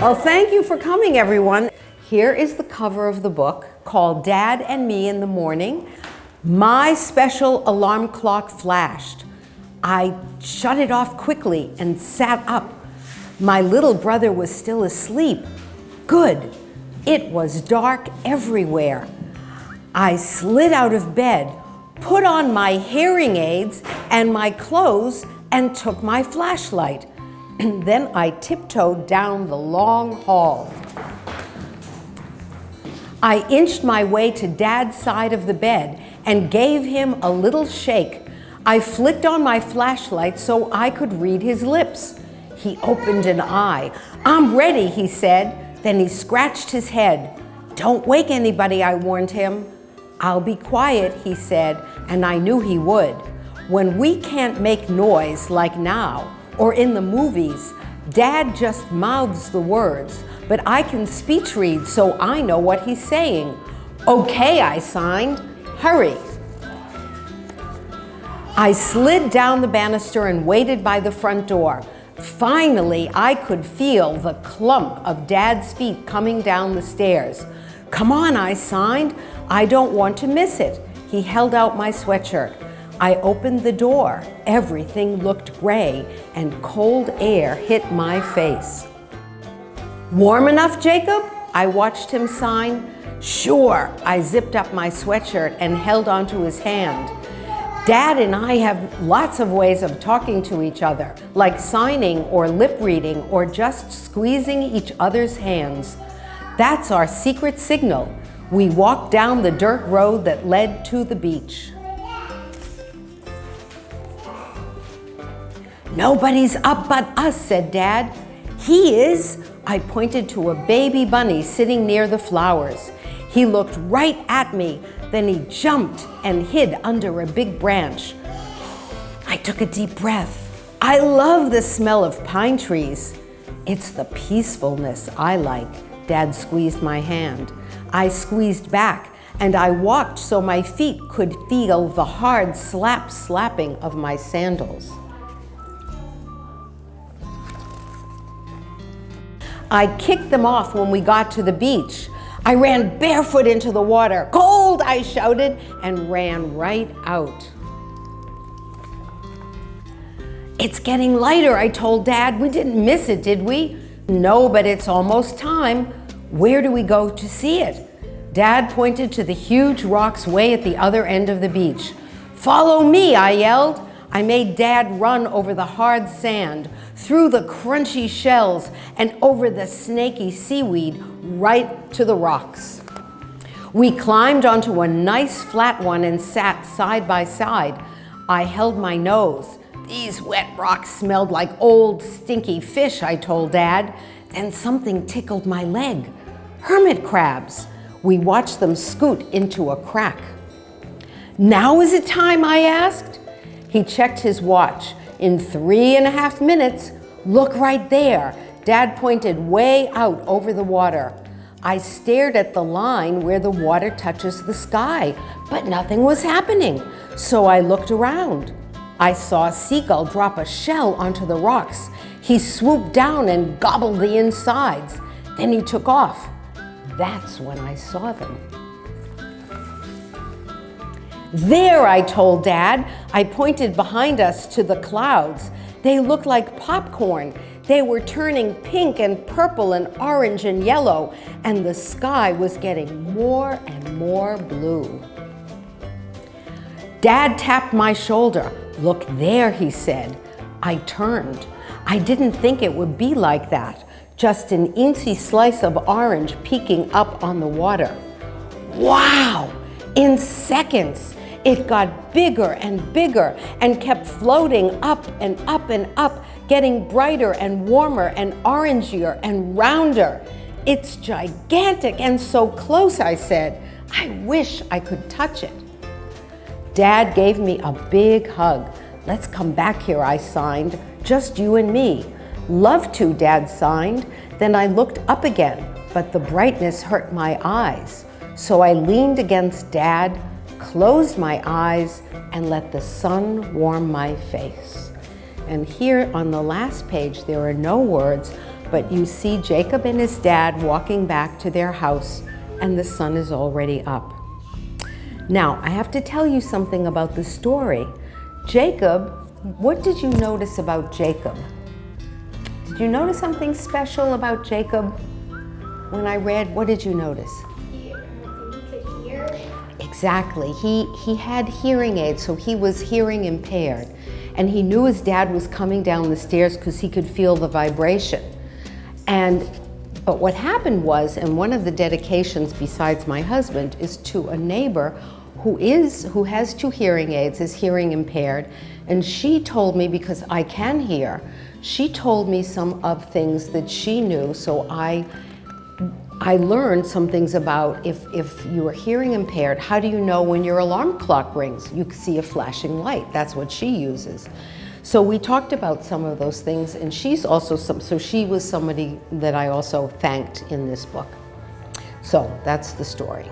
Well, thank you for coming, everyone. Here is the cover of the book called Dad and Me in the Morning. My special alarm clock flashed. I shut it off quickly and sat up. My little brother was still asleep. Good. It was dark everywhere. I slid out of bed, put on my hearing aids and my clothes, and took my flashlight. Then I tiptoed down the long hall. I inched my way to Dad's side of the bed and gave him a little shake. I flicked on my flashlight so I could read his lips. He opened an eye. "I'm ready," he said. Then he scratched his head. "Don't wake anybody," I warned him. "I'll be quiet," he said, and I knew he would. When we can't make noise like now, or in the movies, Dad just mouths the words, but I can speech read so I know what he's saying. "Okay," I signed. "Hurry." I slid down the banister and waited by the front door. Finally, I could feel the clump of Dad's feet coming down the stairs. "Come on," I signed. "I don't want to miss it." He held out my sweatshirt. I opened the door. Everything looked gray, and cold air hit my face. "Warm enough, Jacob?" I watched him sign. "Sure." I zipped up my sweatshirt and held onto his hand. Dad and I have lots of ways of talking to each other, like signing or lip reading or just squeezing each other's hands. That's our secret signal. We walked down the dirt road that led to the beach. "Nobody's up but us," said Dad. "He is." I pointed to a baby bunny sitting near the flowers. He looked right at me, then he jumped and hid under a big branch. I took a deep breath. I love the smell of pine trees. It's the peacefulness I like. Dad squeezed my hand. I squeezed back, and I walked so my feet could feel the hard slapping of my sandals. I kicked them off when we got to the beach. I ran barefoot into the water. "Cold!" I shouted, and ran right out. "It's getting lighter," I told Dad. "We didn't miss it, did we?" "No, but it's almost time." "Where do we go to see it?" Dad pointed to the huge rocks way at the other end of the beach. "Follow me," I yelled. I made Dad run over the hard sand, through the crunchy shells, and over the snaky seaweed right to the rocks. We climbed onto a nice flat one and sat side by side. I held my nose. "These wet rocks smelled like old stinky fish," I told Dad. Then something tickled my leg. Hermit crabs. We watched them scoot into a crack. "Now is it time?" I asked. He checked his watch. "In 3.5 minutes. Look right there." Dad pointed way out over the water. I stared at the line where the water touches the sky, but nothing was happening. So I looked around. I saw a seagull drop a shell onto the rocks. He swooped down and gobbled the insides. Then he took off. That's when I saw them. "There," I told Dad. I pointed behind us to the clouds. They looked like popcorn. They were turning pink and purple and orange and yellow, and the sky was getting more and more blue. Dad tapped my shoulder. "Look there," he said. I turned. I didn't think it would be like that. Just an incy slice of orange peeking up on the water. Wow! In seconds, it got bigger and bigger and kept floating up and up and up, getting brighter and warmer and orangier and rounder. "It's gigantic and so close," I said. "I wish I could touch it." Dad gave me a big hug. "Let's come back here," I signed. "Just you and me." "Love to," Dad signed. Then I looked up again, but the brightness hurt my eyes. So I leaned against Dad, closed my eyes, and let the sun warm my face. And here on the last page, there are no words, But you see Jacob and his dad walking back to their house, and the sun is already up. Now, I have to tell you something about the story. Jacob, what did you notice about Jacob? Did you notice something special about Jacob when I read? What did you notice? He could hear. Exactly. He had hearing aids, so he was hearing impaired. And he knew his dad was coming down the stairs because he could feel the vibration. But what happened was, and one of the dedications besides my husband is to a neighbor who has 2 hearing aids, is hearing impaired, and she told me, because I can hear, she told me some of things that she knew, so I learned some things about if you are hearing impaired, how do you know when your alarm clock rings? You can see a flashing light. That's what she uses. So we talked about some of those things, and she's also so she was somebody that I also thanked in this book. So that's the story.